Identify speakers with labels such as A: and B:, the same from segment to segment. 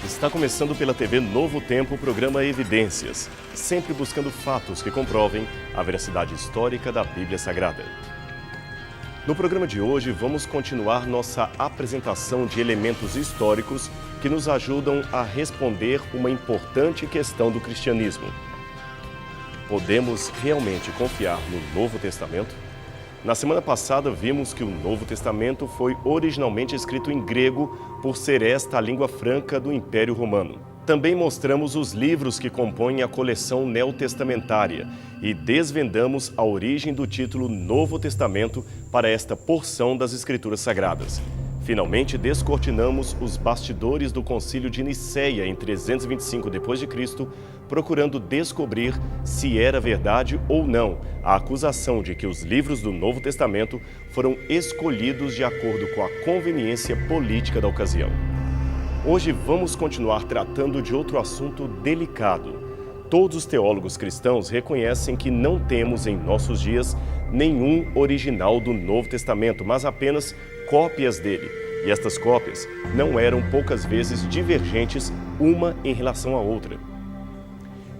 A: Está começando pela TV Novo Tempo o programa Evidências, sempre buscando fatos que comprovem a veracidade histórica da Bíblia Sagrada. No programa de hoje, vamos continuar nossa apresentação de elementos históricos que nos ajudam a responder uma importante questão do cristianismo. Podemos realmente confiar no Novo Testamento? Na semana passada, vimos que o Novo Testamento foi originalmente escrito em grego por ser esta a língua franca do Império Romano. Também mostramos os livros que compõem a coleção neotestamentária e desvendamos a origem do título Novo Testamento para esta porção das Escrituras Sagradas. Finalmente, descortinamos os bastidores do Concílio de Nicéia em 325 d.C., procurando descobrir se era verdade ou não a acusação de que os livros do Novo Testamento foram escolhidos de acordo com a conveniência política da ocasião. Hoje vamos continuar tratando de outro assunto delicado. Todos os teólogos cristãos reconhecem que não temos em nossos dias nenhum original do Novo Testamento, mas apenas cópias dele. E estas cópias não eram poucas vezes divergentes uma em relação à outra.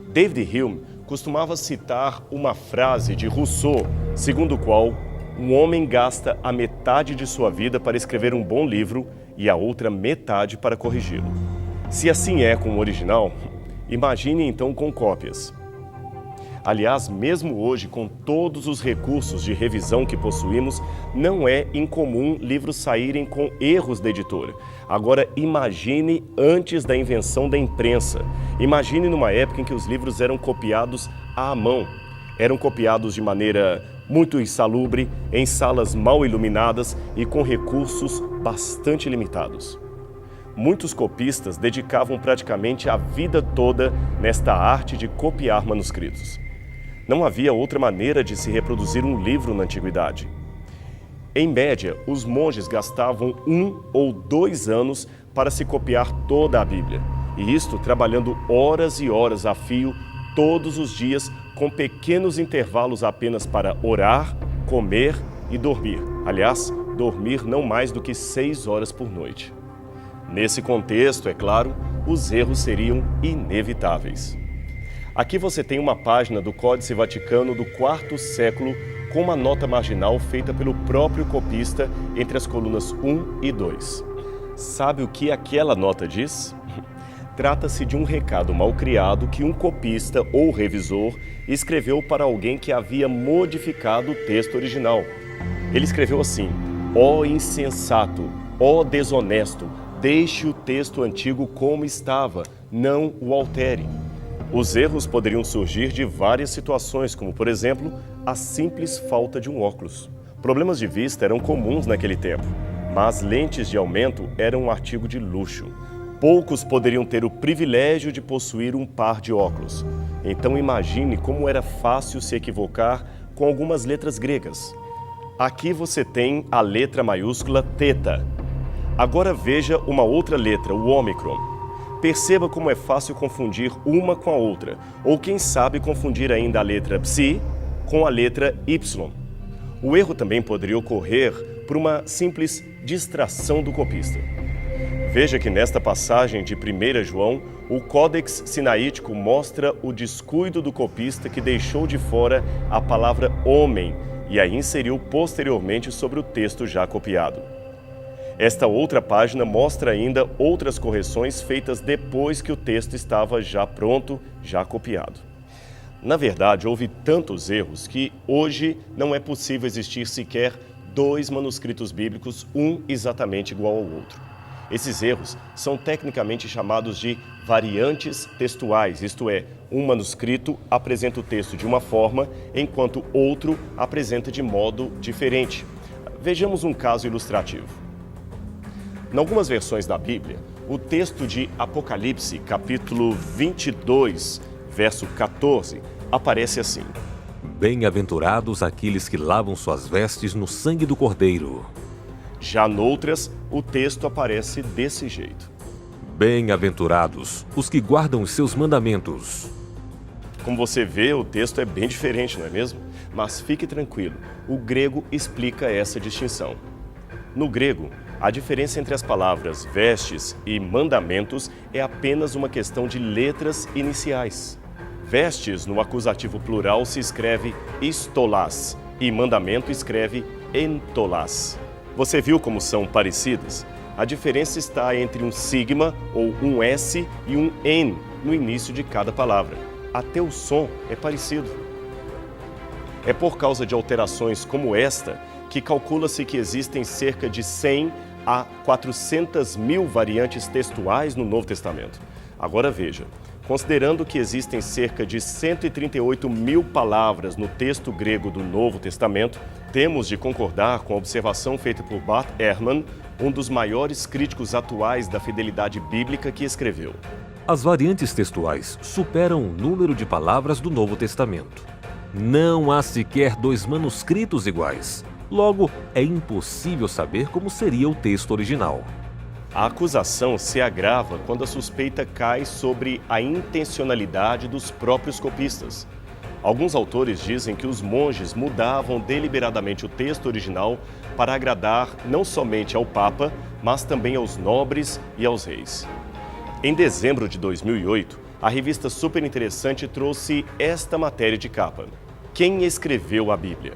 A: David Hume costumava citar uma frase de Rousseau, segundo o qual um homem gasta a metade de sua vida para escrever um bom livro e a outra metade para corrigi-lo. Se assim é com o original, imagine então com cópias. Aliás, mesmo hoje, com todos os recursos de revisão que possuímos, não é incomum livros saírem com erros da editora. Agora, imagine antes da invenção da imprensa. Imagine numa época em que os livros eram copiados à mão. Eram copiados de maneira muito insalubre, em salas mal iluminadas e com recursos bastante limitados. Muitos copistas dedicavam praticamente a vida toda nesta arte de copiar manuscritos. Não havia outra maneira de se reproduzir um livro na antiguidade. Em média, os monges gastavam 1 ou 2 anos para se copiar toda a Bíblia. E isto trabalhando horas e horas a fio, todos os dias, com pequenos intervalos apenas para orar, comer e dormir. Aliás, dormir não mais do que 6 horas por noite. Nesse contexto, é claro, os erros seriam inevitáveis. Aqui você tem uma página do Códice Vaticano do IV século com uma nota marginal feita pelo próprio copista entre as colunas 1 e 2. Sabe o que aquela nota diz? Trata-se de um recado mal criado que um copista ou revisor escreveu para alguém que havia modificado o texto original. Ele escreveu assim: ó insensato, ó desonesto, deixe o texto antigo como estava, não o altere. Os erros poderiam surgir de várias situações, como, por exemplo, a simples falta de um óculos. Problemas de vista eram comuns naquele tempo, mas lentes de aumento eram um artigo de luxo. Poucos poderiam ter o privilégio de possuir um par de óculos. Então imagine como era fácil se equivocar com algumas letras gregas. Aqui você tem a letra maiúscula θ. Agora veja uma outra letra, o ômicron. Perceba como é fácil confundir uma com a outra, ou quem sabe confundir ainda a letra psi com a letra y. O erro também poderia ocorrer por uma simples distração do copista. Veja que nesta passagem de 1 João, o Códex Sinaítico mostra o descuido do copista que deixou de fora a palavra homem e a inseriu posteriormente sobre o texto já copiado. Esta outra página mostra ainda outras correções feitas depois que o texto estava já pronto, já copiado. Na verdade, houve tantos erros que hoje não é possível existir sequer 2 manuscritos bíblicos, um exatamente igual ao outro. Esses erros são tecnicamente chamados de variantes textuais, isto é, um manuscrito apresenta o texto de uma forma, enquanto outro apresenta de modo diferente. Vejamos um caso ilustrativo. Em algumas versões da Bíblia, o texto de Apocalipse, capítulo 22, verso 14, aparece assim:
B: Bem-aventurados aqueles que lavam suas vestes no sangue do Cordeiro.
A: Já noutras, o texto aparece desse jeito:
B: Bem-aventurados os que guardam os seus mandamentos.
A: Como você vê, o texto é bem diferente, não é mesmo? Mas fique tranquilo, o grego explica essa distinção. No grego, A diferença entre as palavras vestes e mandamentos é apenas uma questão de letras iniciais. Vestes, no acusativo plural, se escreve estolás e mandamento escreve entolás. Você viu como são parecidas? A diferença está entre um sigma ou um S e um N no início de cada palavra. Até o som é parecido. É por causa de alterações como esta que calcula-se que existem cerca de 100 a 400 mil variantes textuais no Novo Testamento. Agora veja, considerando que existem cerca de 138 mil palavras no texto grego do Novo Testamento, temos de concordar com a observação feita por Bart Ehrman, um dos maiores críticos atuais da fidelidade bíblica que escreveu:
B: as variantes textuais superam o número de palavras do Novo Testamento. Não há sequer 2 manuscritos iguais. Logo, é impossível saber como seria o texto original.
A: A acusação se agrava quando a suspeita cai sobre a intencionalidade dos próprios copistas. Alguns autores dizem que os monges mudavam deliberadamente o texto original para agradar não somente ao Papa, mas também aos nobres e aos reis. Em dezembro de 2008, a revista Super Interessante trouxe esta matéria de capa: Quem escreveu a Bíblia?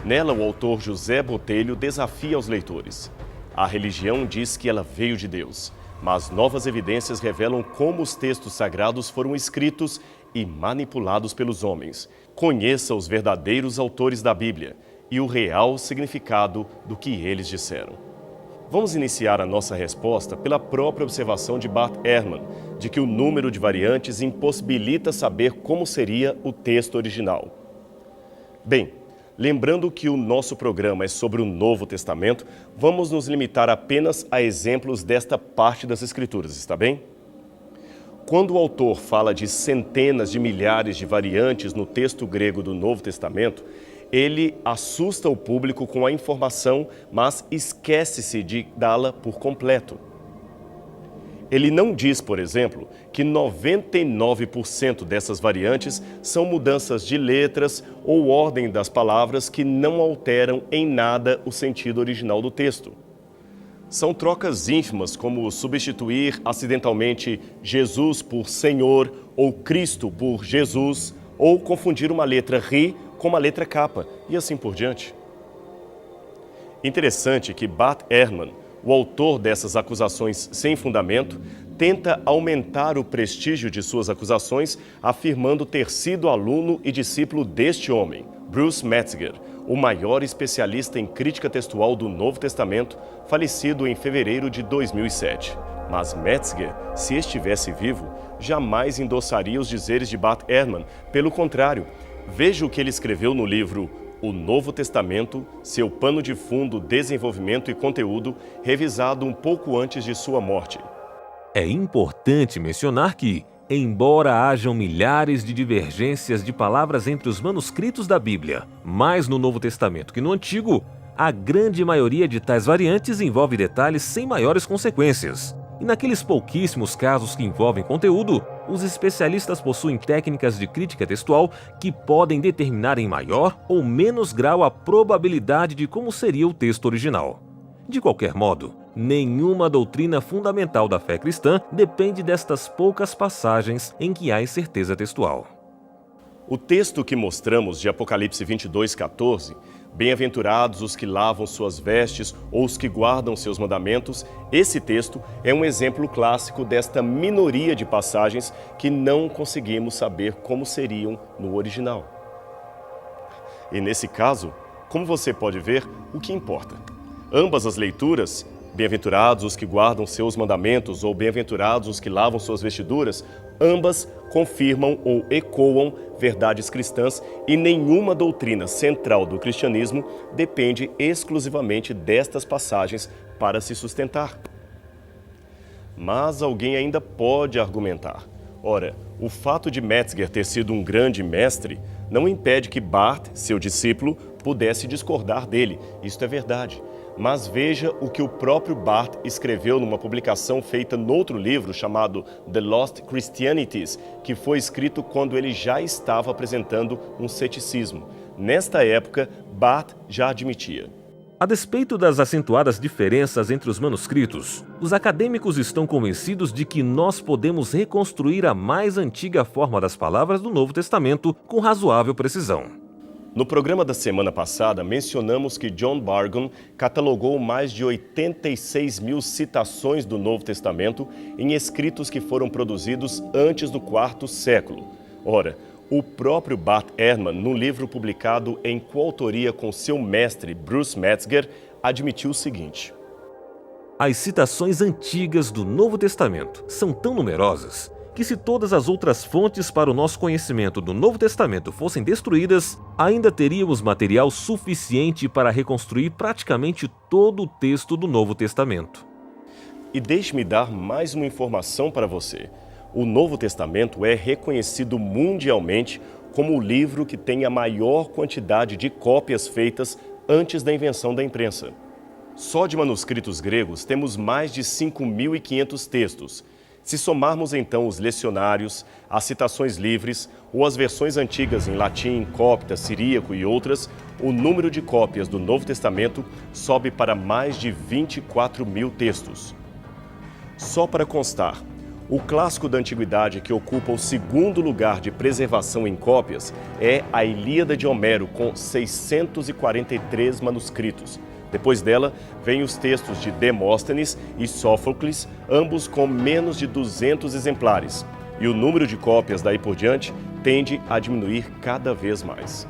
A: Nela, o autor José Botelho desafia os leitores. A religião diz que ela veio de Deus, mas novas evidências revelam como os textos sagrados foram escritos e manipulados pelos homens. Conheça os verdadeiros autores da Bíblia e o real significado do que eles disseram. Vamos iniciar a nossa resposta pela própria observação de Bart Ehrman, de que o número de variantes impossibilita saber como seria o texto original. Bem, lembrando que o nosso programa é sobre o Novo Testamento, vamos nos limitar apenas a exemplos desta parte das Escrituras, está bem? Quando o autor fala de centenas de milhares de variantes no texto grego do Novo Testamento, ele assusta o público com a informação, mas esquece-se de dá-la por completo. Ele não diz, por exemplo, que 99% dessas variantes são mudanças de letras ou ordem das palavras que não alteram em nada o sentido original do texto. São trocas ínfimas, como substituir acidentalmente Jesus por Senhor ou Cristo por Jesus, ou confundir uma letra Ri com uma letra K, e assim por diante. Interessante que Bart Ehrman, o autor dessas acusações sem fundamento, tenta aumentar o prestígio de suas acusações, afirmando ter sido aluno e discípulo deste homem, Bruce Metzger, o maior especialista em crítica textual do Novo Testamento, falecido em fevereiro de 2007. Mas Metzger, se estivesse vivo, jamais endossaria os dizeres de Bart Ehrman. Pelo contrário, veja o que ele escreveu no livro O Novo Testamento, seu pano de fundo, desenvolvimento e conteúdo, revisado um pouco antes de sua morte.
B: É importante mencionar que, embora hajam milhares de divergências de palavras entre os manuscritos da Bíblia, mais no Novo Testamento que no Antigo, a grande maioria de tais variantes envolve detalhes sem maiores consequências. E naqueles pouquíssimos casos que envolvem conteúdo, os especialistas possuem técnicas de crítica textual que podem determinar em maior ou menos grau a probabilidade de como seria o texto original. De qualquer modo, nenhuma doutrina fundamental da fé cristã depende destas poucas passagens em que há incerteza textual.
A: O texto que mostramos de Apocalipse 22:14, bem-aventurados os que lavam suas vestes ou os que guardam seus mandamentos, esse texto é um exemplo clássico desta minoria de passagens que não conseguimos saber como seriam no original. E nesse caso, como você pode ver, o que importa? Ambas as leituras, bem-aventurados os que guardam seus mandamentos ou bem-aventurados os que lavam suas vestiduras, ambas confirmam ou ecoam verdades cristãs e nenhuma doutrina central do cristianismo depende exclusivamente destas passagens para se sustentar. Mas alguém ainda pode argumentar. Ora, o fato de Metzger ter sido um grande mestre não impede que Bart, seu discípulo, pudesse discordar dele. Isto é verdade. Mas veja o que o próprio Bart escreveu numa publicação feita noutro livro chamado The Lost Christianities, que foi escrito quando ele já estava apresentando um ceticismo. Nesta época, Bart já admitia:
B: A despeito das acentuadas diferenças entre os manuscritos, os acadêmicos estão convencidos de que nós podemos reconstruir a mais antiga forma das palavras do Novo Testamento com razoável precisão.
A: No programa da semana passada, mencionamos que John Bargon catalogou mais de 86 mil citações do Novo Testamento em escritos que foram produzidos antes do IV século. Ora, o próprio Bart Ehrman, num livro publicado em coautoria com seu mestre Bruce Metzger, admitiu o seguinte:
B: as citações antigas do Novo Testamento são tão numerosas que, se todas as outras fontes para o nosso conhecimento do Novo Testamento fossem destruídas, ainda teríamos material suficiente para reconstruir praticamente todo o texto do Novo Testamento.
A: E deixe-me dar mais uma informação para você. O Novo Testamento é reconhecido mundialmente como o livro que tem a maior quantidade de cópias feitas antes da invenção da imprensa. Só de manuscritos gregos temos mais de 5.500 textos. Se somarmos então os lecionários, as citações livres ou as versões antigas em latim, copta, siríaco e outras, o número de cópias do Novo Testamento sobe para mais de 24 mil textos. Só para constar, o clássico da antiguidade que ocupa o segundo lugar de preservação em cópias é a Ilíada de Homero, com 643 manuscritos. Depois dela, vêm os textos de Demóstenes e Sófocles, ambos com menos de 200 exemplares. E o número de cópias daí por diante tende a diminuir cada vez mais.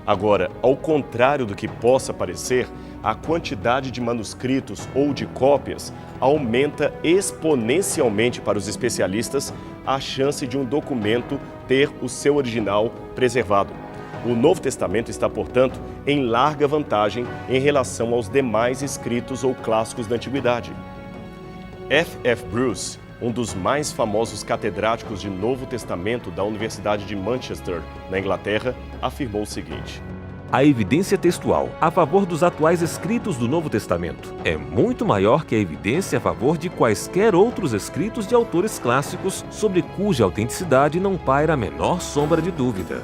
A: Agora, ao contrário do que possa parecer, a quantidade de manuscritos ou de cópias aumenta exponencialmente para os especialistas a chance de um documento ter o seu original preservado. O Novo Testamento está, portanto, em larga vantagem em relação aos demais escritos ou clássicos da Antiguidade. F. Bruce, um dos mais famosos catedráticos de Novo Testamento da Universidade de Manchester, na Inglaterra, afirmou o seguinte:
B: a evidência textual a favor dos atuais escritos do Novo Testamento é muito maior que a evidência a favor de quaisquer outros escritos de autores clássicos sobre cuja autenticidade não paira a menor sombra de dúvida.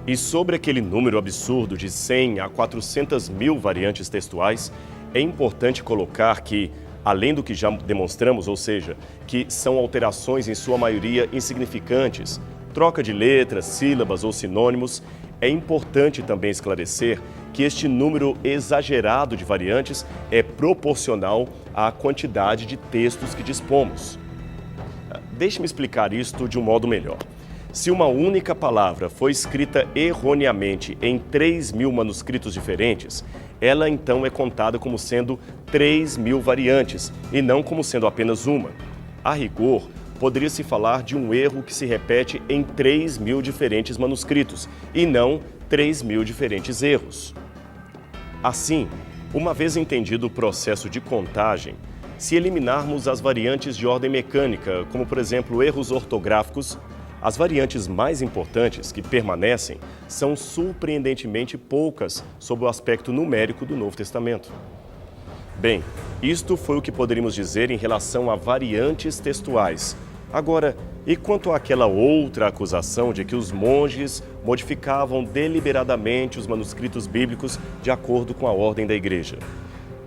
A: E sobre aquele número absurdo de 100 a 400 mil variantes textuais, é importante colocar que, além do que já demonstramos, ou seja, que são alterações em sua maioria insignificantes, troca de letras, sílabas ou sinônimos, é importante também esclarecer que este número exagerado de variantes é proporcional à quantidade de textos que dispomos. Deixe-me explicar isto de um modo melhor. Se uma única palavra foi escrita erroneamente em 3.000 manuscritos diferentes, ela então é contada como sendo 3.000 variantes e não como sendo apenas uma. A rigor, poderia-se falar de um erro que se repete em 3.000 diferentes manuscritos e não 3.000 diferentes erros. Assim, uma vez entendido o processo de contagem, se eliminarmos as variantes de ordem mecânica, como por exemplo erros ortográficos, as variantes mais importantes que permanecem são surpreendentemente poucas sob o aspecto numérico do Novo Testamento. Bem, isto foi o que poderíamos dizer em relação a variantes textuais. Agora, e quanto àquela outra acusação de que os monges modificavam deliberadamente os manuscritos bíblicos de acordo com a ordem da Igreja?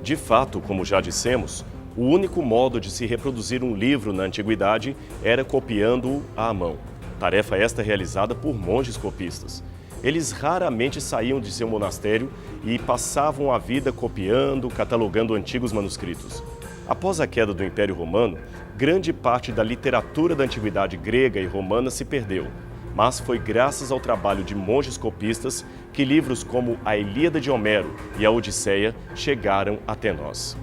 A: De fato, como já dissemos, o único modo de se reproduzir um livro na antiguidade era copiando-o à mão. Tarefa esta realizada por monges copistas. Eles raramente saíam de seu monastério e passavam a vida copiando, catalogando antigos manuscritos. Após a queda do Império Romano, grande parte da literatura da antiguidade grega e romana se perdeu, mas foi graças ao trabalho de monges copistas que livros como a Ilíada de Homero e a Odisseia chegaram até nós.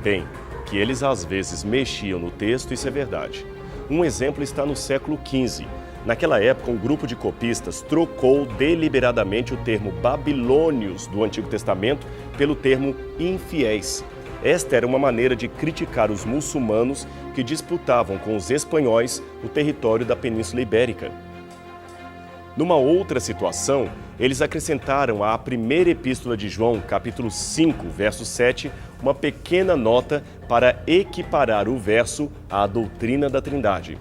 A: Bem, que eles às vezes mexiam no texto, isso é verdade. Um exemplo está no século XV. Naquela época, um grupo de copistas trocou deliberadamente o termo babilônios do Antigo Testamento pelo termo infiéis. Esta era uma maneira de criticar os muçulmanos que disputavam com os espanhóis o território da Península Ibérica. Numa outra situação, eles acrescentaram à primeira epístola de João, capítulo 5, verso 7, uma pequena nota para equiparar o verso à doutrina da Trindade.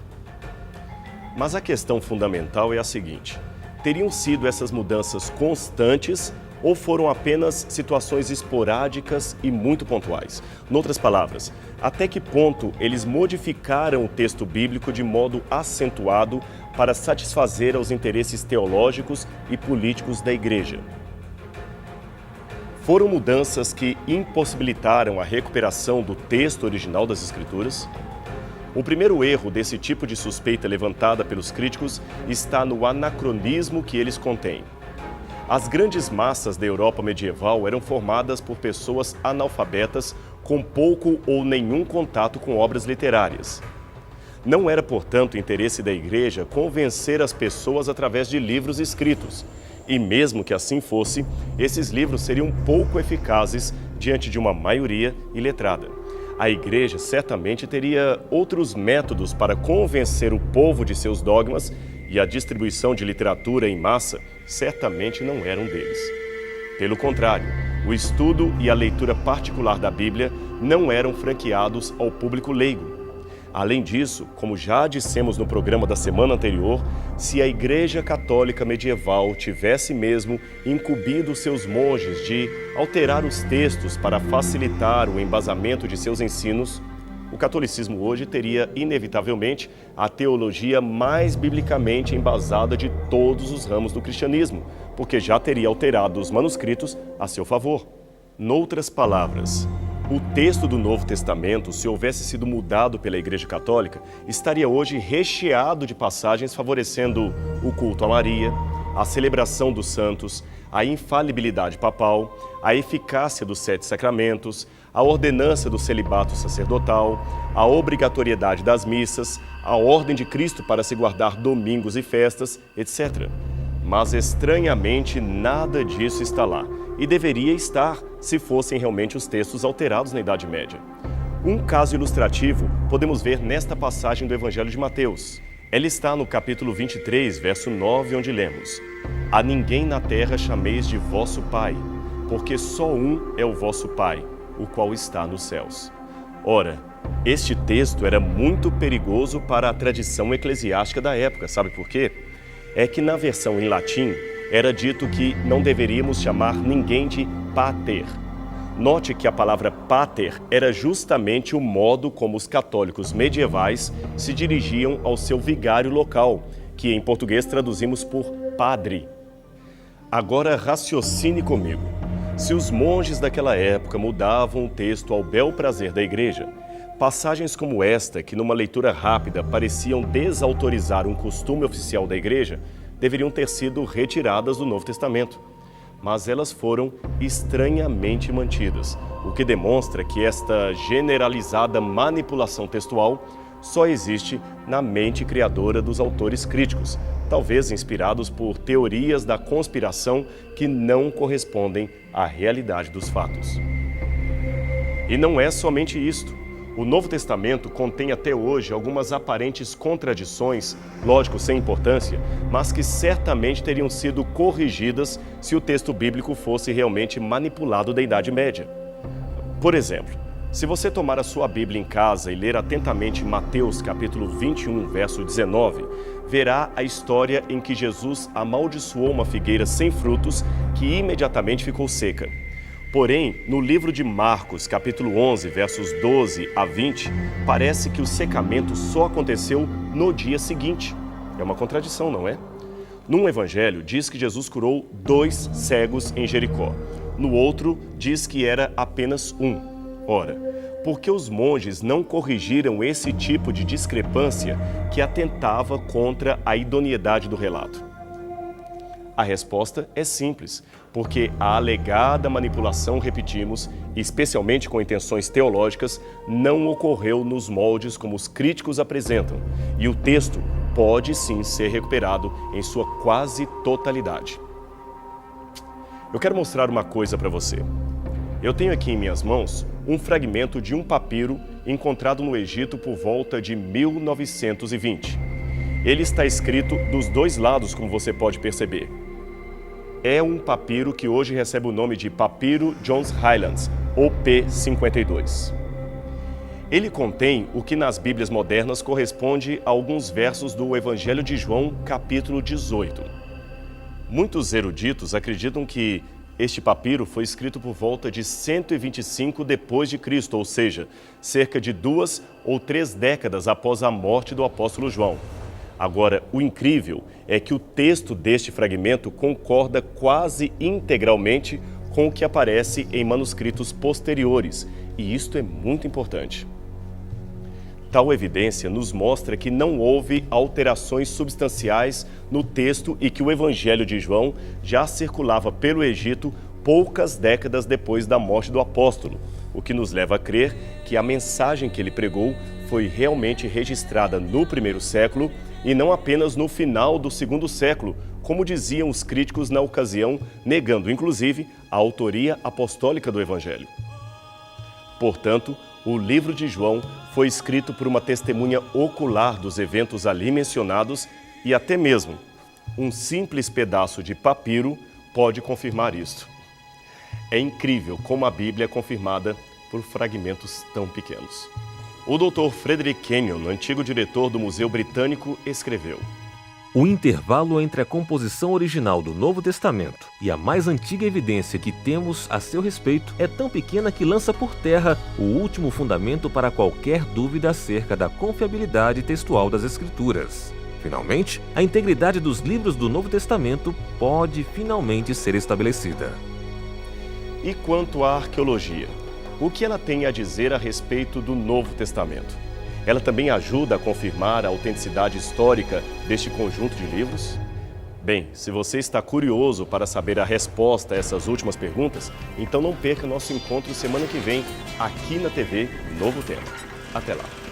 A: Mas a questão fundamental é a seguinte: teriam sido essas mudanças constantes ou foram apenas situações esporádicas e muito pontuais? Noutras palavras, até que ponto eles modificaram o texto bíblico de modo acentuado para satisfazer aos interesses teológicos e políticos da Igreja? Foram mudanças que impossibilitaram a recuperação do texto original das Escrituras? O primeiro erro desse tipo de suspeita levantada pelos críticos está no anacronismo que eles contêm. As grandes massas da Europa medieval eram formadas por pessoas analfabetas com pouco ou nenhum contato com obras literárias. Não era, portanto, interesse da Igreja convencer as pessoas através de livros escritos. E mesmo que assim fosse, esses livros seriam pouco eficazes diante de uma maioria iletrada. A Igreja certamente teria outros métodos para convencer o povo de seus dogmas, e a distribuição de literatura em massa certamente não era um deles. Pelo contrário, o estudo e a leitura particular da Bíblia não eram franqueados ao público leigo. Além disso, como já dissemos no programa da semana anterior, se a Igreja Católica medieval tivesse mesmo incumbido seus monges de alterar os textos para facilitar o embasamento de seus ensinos, o catolicismo hoje teria, inevitavelmente, a teologia mais biblicamente embasada de todos os ramos do cristianismo, porque já teria alterado os manuscritos a seu favor. Noutras palavras, o texto do Novo Testamento, se houvesse sido mudado pela Igreja Católica, estaria hoje recheado de passagens favorecendo o culto a Maria, a celebração dos santos, a infalibilidade papal, a eficácia dos 7 sacramentos, a ordenança do celibato sacerdotal, a obrigatoriedade das missas, a ordem de Cristo para se guardar domingos e festas, etc. Mas, estranhamente, nada disso está lá, e deveria estar se fossem realmente os textos alterados na Idade Média. Um caso ilustrativo podemos ver nesta passagem do Evangelho de Mateus. Ela está no capítulo 23, verso 9, onde lemos: A ninguém na terra chameis de vosso Pai, porque só um é o vosso Pai, o qual está nos céus. Ora, este texto era muito perigoso para a tradição eclesiástica da época. Sabe por quê? É que na versão em latim era dito que não deveríamos chamar ninguém de pater. Note que a palavra pater era justamente o modo como os católicos medievais se dirigiam ao seu vigário local, que em português traduzimos por padre. Agora raciocine comigo. Se os monges daquela época mudavam o texto ao bel prazer da Igreja, passagens como esta, que numa leitura rápida pareciam desautorizar um costume oficial da Igreja, deveriam ter sido retiradas do Novo Testamento. Mas elas foram estranhamente mantidas, o que demonstra que esta generalizada manipulação textual só existe na mente criadora dos autores críticos, talvez inspirados por teorias da conspiração que não correspondem à realidade dos fatos. E não é somente isto. O Novo Testamento contém até hoje algumas aparentes contradições, lógico, sem importância, mas que certamente teriam sido corrigidas se o texto bíblico fosse realmente manipulado da Idade Média. Por exemplo, se você tomar a sua Bíblia em casa e ler atentamente Mateus capítulo 21, verso 19, verá a história em que Jesus amaldiçoou uma figueira sem frutos que imediatamente ficou seca. Porém, no livro de Marcos, capítulo 11, versos 12 a 20, parece que o secamento só aconteceu no dia seguinte. É uma contradição, não é? Num evangelho, diz que Jesus curou 2 cegos em Jericó. No outro, diz que era apenas um. Ora, por que os monges não corrigiram esse tipo de discrepância que atentava contra a idoneidade do relato? A resposta é simples, porque a alegada manipulação, repetimos, especialmente com intenções teológicas, não ocorreu nos moldes como os críticos apresentam, e o texto pode sim ser recuperado em sua quase totalidade. Eu quero mostrar uma coisa para você. Eu tenho aqui em minhas mãos um fragmento de um papiro encontrado no Egito por volta de 1920. Ele está escrito dos 2 lados, como você pode perceber. É um papiro que hoje recebe o nome de Papiro Johns Highlands, ou P52. Ele contém o que nas Bíblias modernas corresponde a alguns versos do Evangelho de João, capítulo 18. Muitos eruditos acreditam que Este papiro foi escrito por volta de 125 depois de Cristo, ou seja, cerca de 2 ou 3 décadas após a morte do apóstolo João. Agora, o incrível é que o texto deste fragmento concorda quase integralmente com o que aparece em manuscritos posteriores, e isto é muito importante. Tal evidência nos mostra que não houve alterações substanciais no texto e que o Evangelho de João já circulava pelo Egito poucas décadas depois da morte do apóstolo, o que nos leva a crer que a mensagem que ele pregou foi realmente registrada no primeiro século e não apenas no final do segundo século, como diziam os críticos na ocasião, negando inclusive a autoria apostólica do Evangelho. Portanto, o livro de João foi escrito por uma testemunha ocular dos eventos ali mencionados e até mesmo um simples pedaço de papiro pode confirmar isto. É incrível como a Bíblia é confirmada por fragmentos tão pequenos. O Dr. Frederick Kenyon, antigo diretor do Museu Britânico, escreveu:
B: O intervalo entre a composição original do Novo Testamento e a mais antiga evidência que temos a seu respeito é tão pequena que lança por terra o último fundamento para qualquer dúvida acerca da confiabilidade textual das Escrituras. Finalmente, a integridade dos livros do Novo Testamento pode finalmente ser estabelecida.
A: E quanto à arqueologia? O que ela tem a dizer a respeito do Novo Testamento? Ela também ajuda a confirmar a autenticidade histórica deste conjunto de livros? Bem, se você está curioso para saber a resposta a essas últimas perguntas, então não perca nosso encontro semana que vem, aqui na TV Novo Tempo. Até lá!